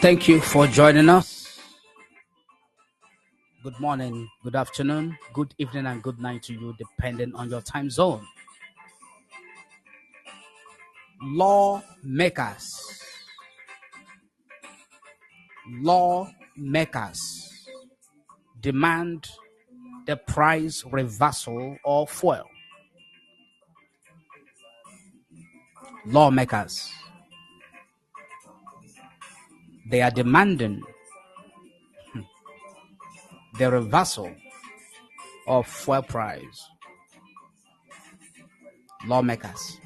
Thank you for joining us. Good morning, good afternoon, good evening, and good night to you, depending on your time zone. Lawmakers, lawmakers demand the price reversal of fuel. Lawmakers, they are demanding the reversal of fuel price. Lawmakers.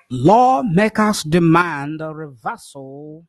Lawmakers demand a reversal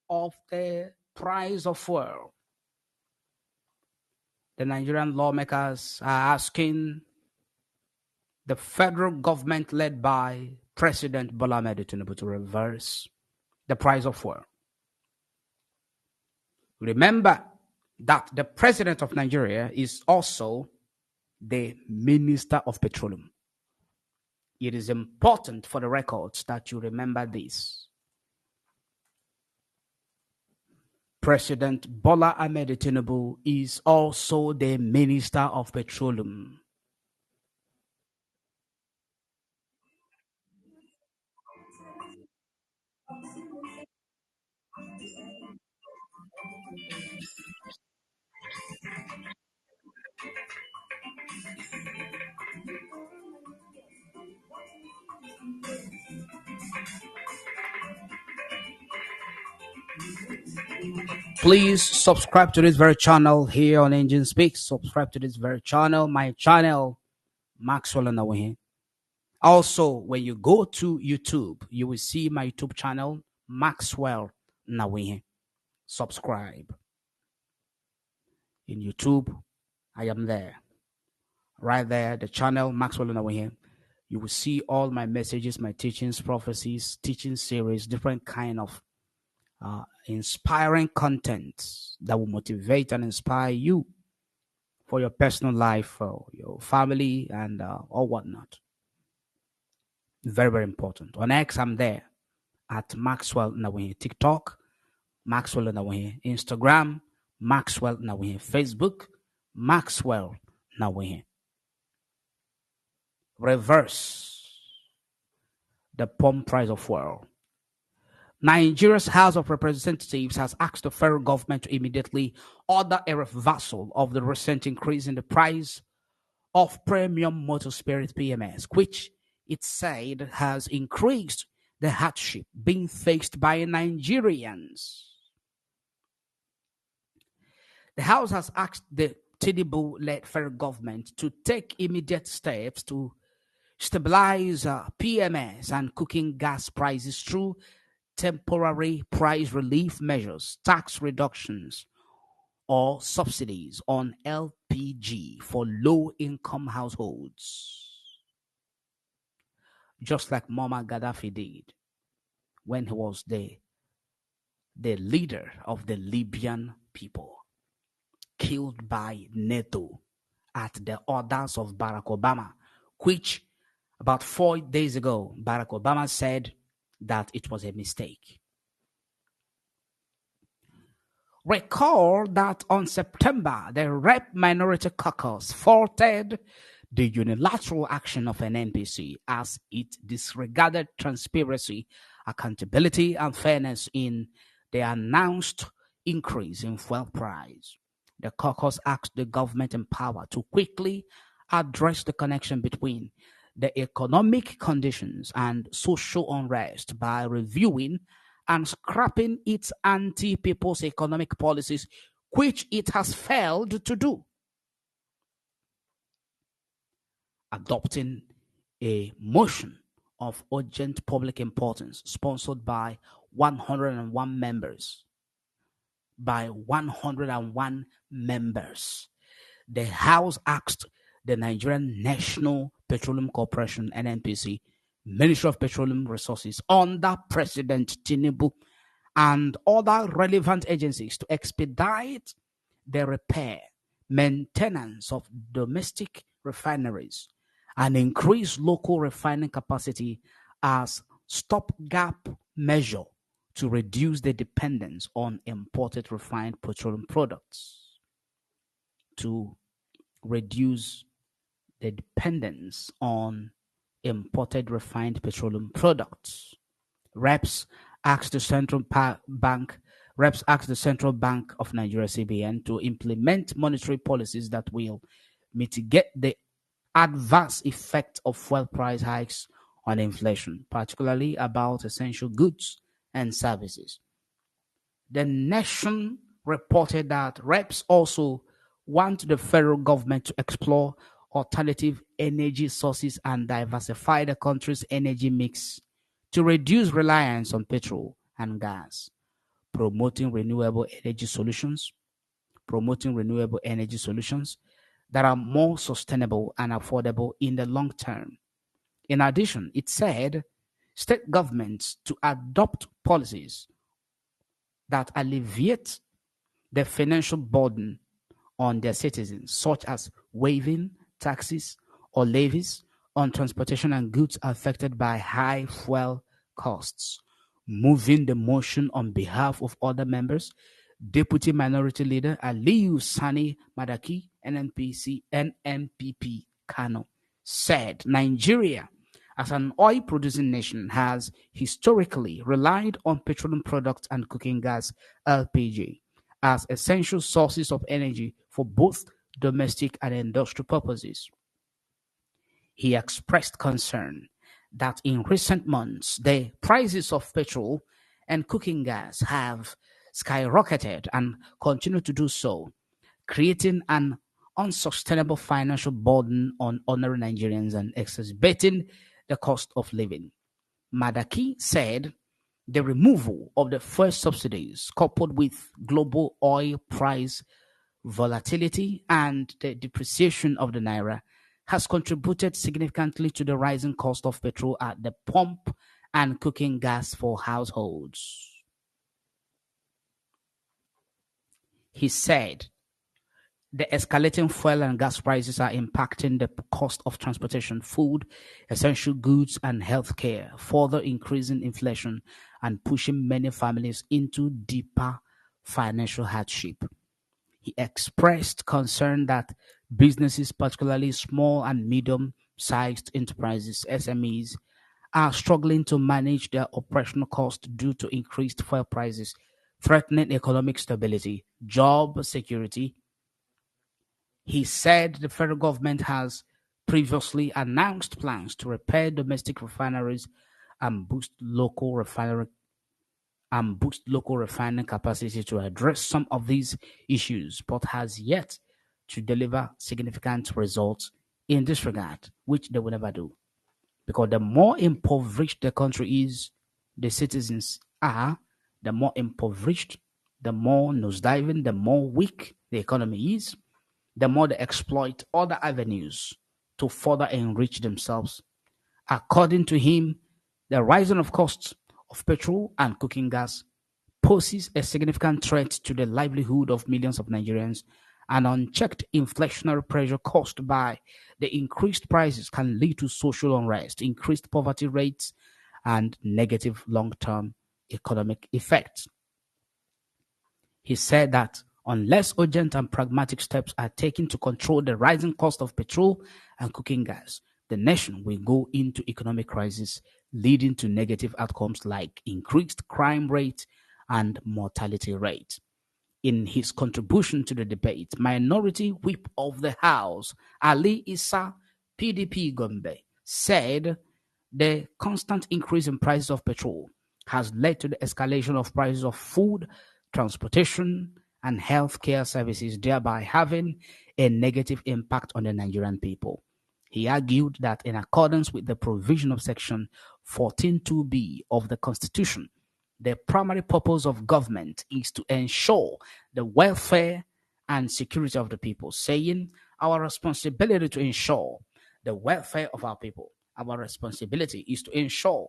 of the price of fuel. The Nigerian lawmakers are asking the federal government led by President Bola Ahmed Tinubu to reverse the price of fuel. Remember that the president of Nigeria is also the Minister of Petroleum. It is important for the records that you remember this. President Bola Ahmed Tinubu is also the Minister of Petroleum. Please subscribe to this very channel here on Engine Speaks. Subscribe to this very channel, my channel, Maxwell Nawahi. Also, when you go to YouTube, you will see my YouTube channel, Maxwell Nawahi. Subscribe. In YouTube, I am there. Right there, the channel, Maxwell Nawahi. You will see all my messages, my teachings, prophecies, teaching series, different kind of inspiring content that will motivate and inspire you for your personal life, for your family, and or whatnot. Very, very important. On X, I'm there at Maxwell Nawahi. TikTok, Maxwell Nawahi. Instagram, Maxwell Nawahi. Facebook, Maxwell Nawahi. Reverse the pump price of fuel. Nigeria's House of Representatives has asked the federal government to immediately order a reversal of the recent increase in the price of premium motor spirit PMS, which it said has increased the hardship being faced by Nigerians. The House has asked the Tinubu-led federal government to take immediate steps to stabilize PMS and cooking gas prices through temporary price relief measures, tax reductions, or subsidies on LPG for low-income households, just like Muammar Gaddafi did when he was the the leader of the Libyan people, killed by NATO at the orders of Barack Obama, which about 4 days ago, Barack Obama said that it was a mistake. Recall that on September, the Rep Minority Caucus faulted the unilateral action of an NPC as it disregarded transparency, accountability, and fairness in the announced increase in fuel price. The caucus asked the government in power to quickly address the connection between the economic conditions and social unrest by reviewing and scrapping its anti people's economic policies, which it has failed to do. Adopting a motion of urgent public importance sponsored by 101 members. By 101 members. The House asked the Nigerian National Petroleum Corporation, NNPC, Ministry of Petroleum Resources, under President Tinubu, and other relevant agencies to expedite the repair, maintenance of domestic refineries, and increase local refining capacity as stopgap measure to reduce the dependence on imported refined petroleum products. To reduce the dependence on imported refined petroleum products. Reps asked the Central Bank of Nigeria (CBN) to implement monetary policies that will mitigate the adverse effect of fuel price hikes on inflation, particularly about essential goods and services. The Nation reported that reps also want the federal government to explore alternative energy sources and diversify the country's energy mix to reduce reliance on petrol and gas, promoting renewable energy solutions, that are more sustainable and affordable in the long term. In addition, it said state governments to adopt policies that alleviate the financial burden on their citizens, such as waiving taxes or levies on transportation and goods affected by high fuel costs. Moving the motion on behalf of other members, Deputy Minority Leader Aliyu Sani Madaki, NNPP Kano, said Nigeria, as an oil producing nation, has historically relied on petroleum products and cooking gas (LPG) as essential sources of energy for both domestic and industrial purposes. He expressed concern that in recent months the prices of petrol and cooking gas have skyrocketed and continue to do so, creating an unsustainable financial burden on ordinary Nigerians and exacerbating the cost of living. Madaki said the removal of the first subsidies, coupled with global oil price volatility and the depreciation of the naira, has contributed significantly to the rising cost of petrol at the pump and cooking gas for households. He said the escalating fuel and gas prices are impacting the cost of transportation, food, essential goods, and healthcare, further increasing inflation and pushing many families into deeper financial hardship. He expressed concern that businesses, particularly small and medium sized enterprises (SMEs), are struggling to manage their operational costs due to increased fuel prices, threatening economic stability, job security. He said the federal government has previously announced plans to repair domestic refineries and boost local refining capacity to address some of these issues, but has yet to deliver significant results in this regard, which they will never do. Because the more impoverished the country is, the citizens are, the more impoverished, the more nosediving, the more weak the economy is, the more they exploit other avenues to further enrich themselves. According to him, the rising of costs of petrol and cooking gas poses a significant threat to the livelihood of millions of Nigerians. An unchecked inflationary pressure caused by the increased prices can lead to social unrest, increased poverty rates, and negative long term economic effects. He said that unless urgent and pragmatic steps are taken to control the rising cost of petrol and cooking gas, the nation will go into economic crisis, leading to negative outcomes like increased crime rate and mortality rate. In his contribution to the debate, Minority Whip of the House, Ali Issa, PDP Gombe, said the constant increase in prices of petrol has led to the escalation of prices of food, transportation, and healthcare services, thereby having a negative impact on the Nigerian people. He argued that in accordance with the provision of Section 14(2)(b) of the Constitution, the primary purpose of government is to ensure the welfare and security of the people, saying our responsibility to ensure the welfare of our people. Our responsibility is to ensure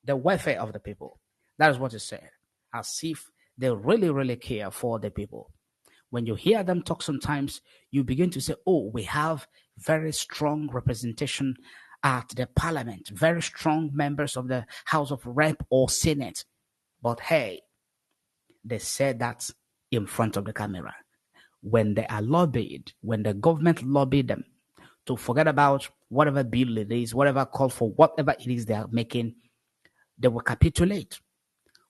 the welfare of the people. That is what it said, as if they really, really care for the people. When you hear them talk sometimes, you begin to say, oh, we have very strong representation at the parliament, very strong members of the House of Rep or Senate. But hey, they said that in front of the camera. When they are lobbied, when the government lobbied them to forget about whatever bill it is, whatever call for whatever it is they are making, they will capitulate.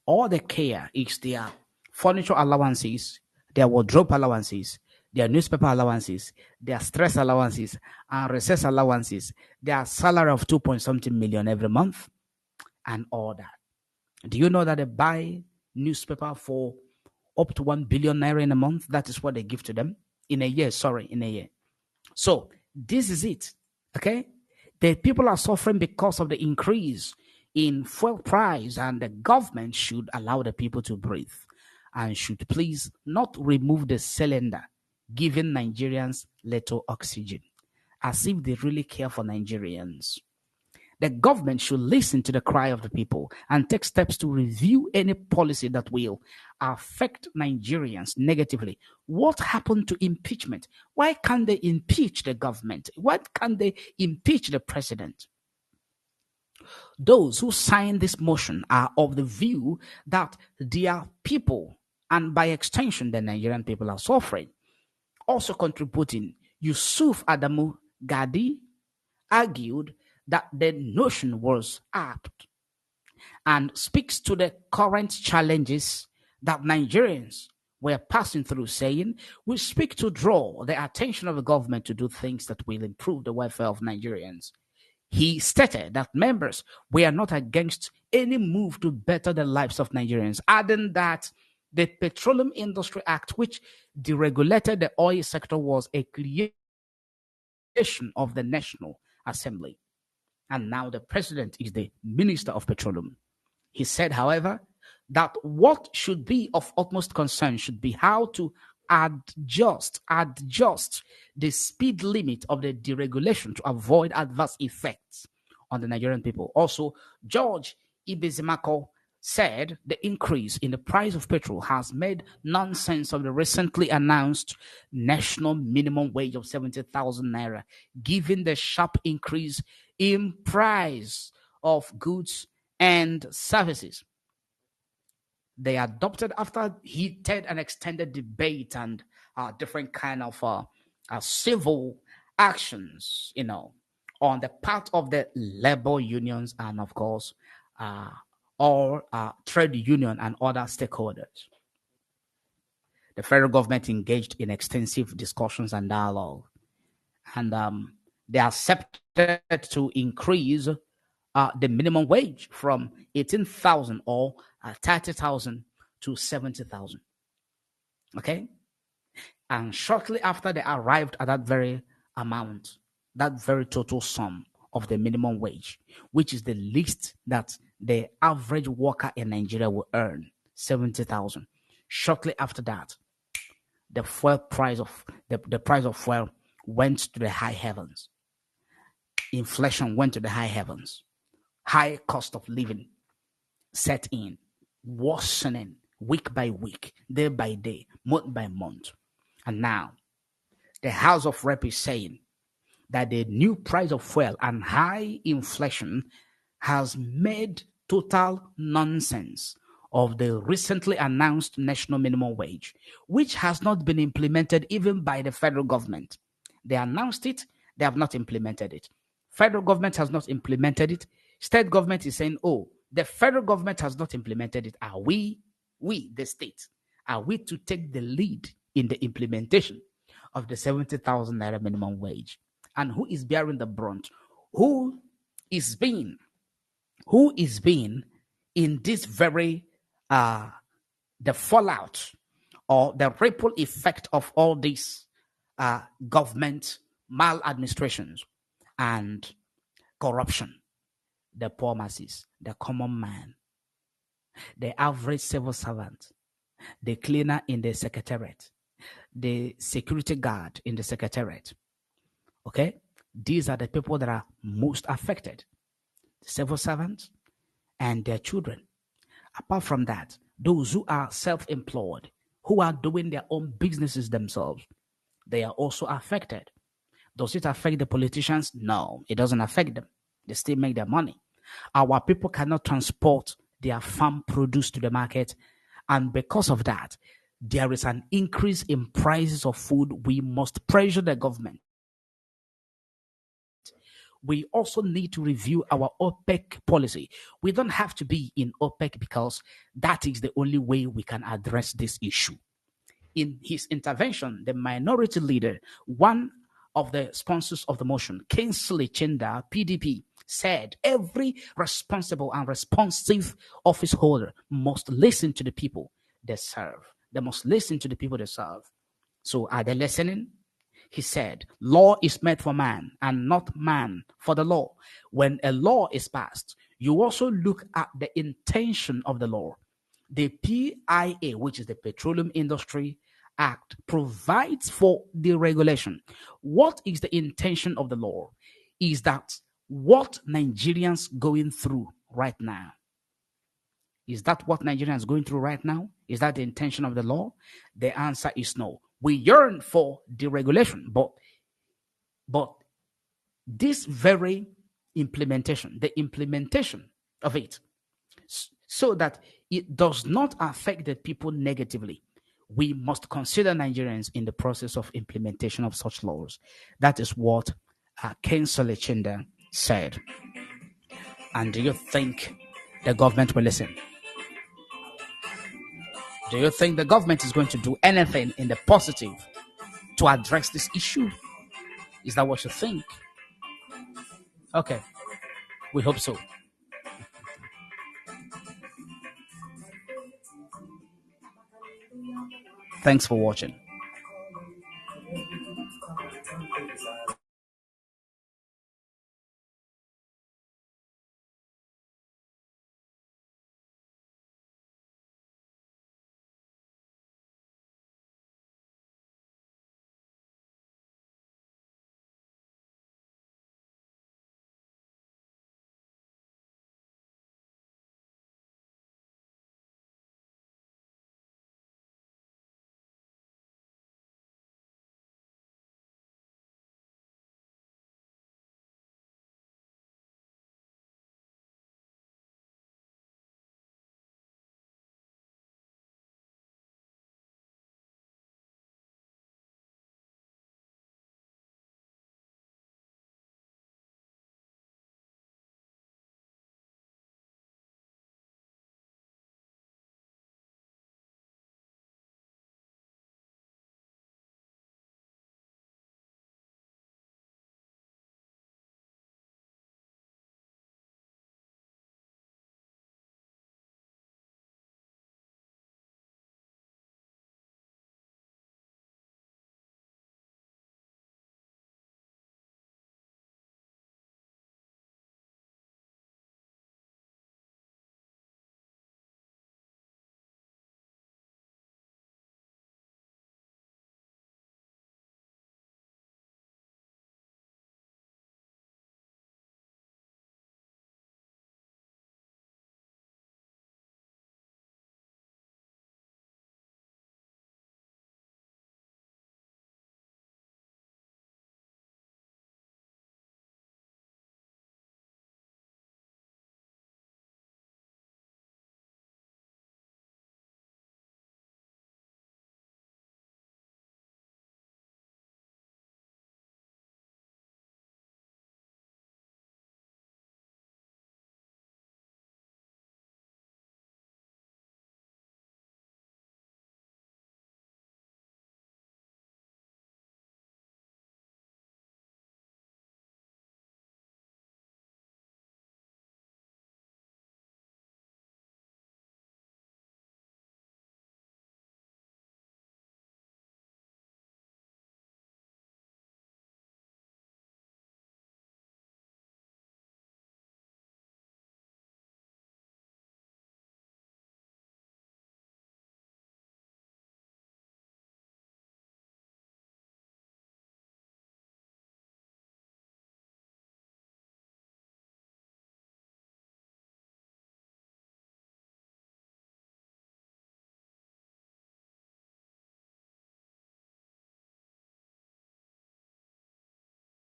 All they care is their furniture allowances, their wardrobe allowances, their newspaper allowances, their stress allowances, and recess allowances, their salary of 2 point something million every month, and all that. Do you know that they buy newspaper for up to 1 billion naira in a month? That is what they give to them in a year. Sorry, in a year. So this is it. Okay, the people are suffering because of the increase in fuel price, and the government should allow the people to breathe and should please not remove the cylinder, giving Nigerians little oxygen, as if they really care for Nigerians. The government should listen to the cry of the people and take steps to review any policy that will affect Nigerians negatively. What happened to impeachment? Why can't they impeach the government? Why can't they impeach the president? Those who sign this motion are of the view that their people, and by extension, the Nigerian people, are suffering. Also contributing, Yusuf Adamu Gadi argued that the notion was apt and speaks to the current challenges that Nigerians were passing through, saying, we speak to draw the attention of the government to do things that will improve the welfare of Nigerians. He stated that members were not against any move to better the lives of Nigerians, adding that the Petroleum Industry Act, which deregulated the oil sector, was a creation of the National Assembly. And now the president is the Minister of Petroleum. He said, however, that what should be of utmost concern should be how to adjust the speed limit of the deregulation to avoid adverse effects on the Nigerian people. Also, George Ibezimako said the increase in the price of petrol has made nonsense of the recently announced national minimum wage of 70,000 naira, given the sharp increase in price of goods and services. They adopted after heated and extended debate and different kind of civil actions, on the part of the labor unions and, of course, all trade union and other stakeholders. The federal government engaged in extensive discussions and dialogue, and they accepted to increase the minimum wage from 18,000 or 30,000 to 70,000. Okay? And shortly after they arrived at that very amount, that very total sum of the minimum wage, which is the least that the average worker in Nigeria will earn, 70,000. Shortly after that, the fuel price of the price of fuel went to the high heavens. Inflation went to the high heavens. High cost of living set in. worsening week by week, day by day, month by month. And now the House of Rep is saying that the new price of fuel and high inflation has made total nonsense of the recently announced national minimum wage, which has not been implemented even by the federal government. They announced it, they have not implemented it. Federal government has not implemented it. State government is saying, oh, the federal government has not implemented it. Are we, the state, are we to take the lead in the implementation of the 70,000 naira minimum wage? And who is bearing the brunt? Who is being in this very the fallout or the ripple effect of all these government maladministrations and corruption? The poor masses, the common man, the average civil servant, the cleaner in the secretariat, the security guard in the secretariat. Okay? These are the people that are most affected. The civil servants and their children. Apart from that, those who are self-employed, who are doing their own businesses themselves, they are also affected. Does it affect the politicians? No, it doesn't affect them. They still make their money. Our people cannot transport their farm produce to the market, and because of that, there is an increase in prices of food. We must pressure the government. We also need to review our OPEC policy. We don't have to be in OPEC because that is the only way we can address this issue. In his intervention, the minority leader, one of the sponsors of the motion, Kingsley Chinda, PDP, said every responsible and responsive office holder must listen to the people they serve. They must listen to the people they serve. So are they listening? He said, law is made for man and not man for the law. When a law is passed, you also look at the intention of the law. The PIA, which is the Petroleum Industry Act, provides for the regulation. What is the intention of the law? Is that what Nigerians going through right now? Is that what Nigerians going through right now? Is that the intention of the law? The answer is no. We yearn for deregulation, but this very implementation, the implementation of it, so that it does not affect the people negatively, we must consider Nigerians in the process of implementation of such laws. That is what Kingsley Chinda said. And do you think the government will listen? Do you think the government is going to do anything in the positive to address this issue? Is that what you think? Okay, we hope so. Thanks for watching.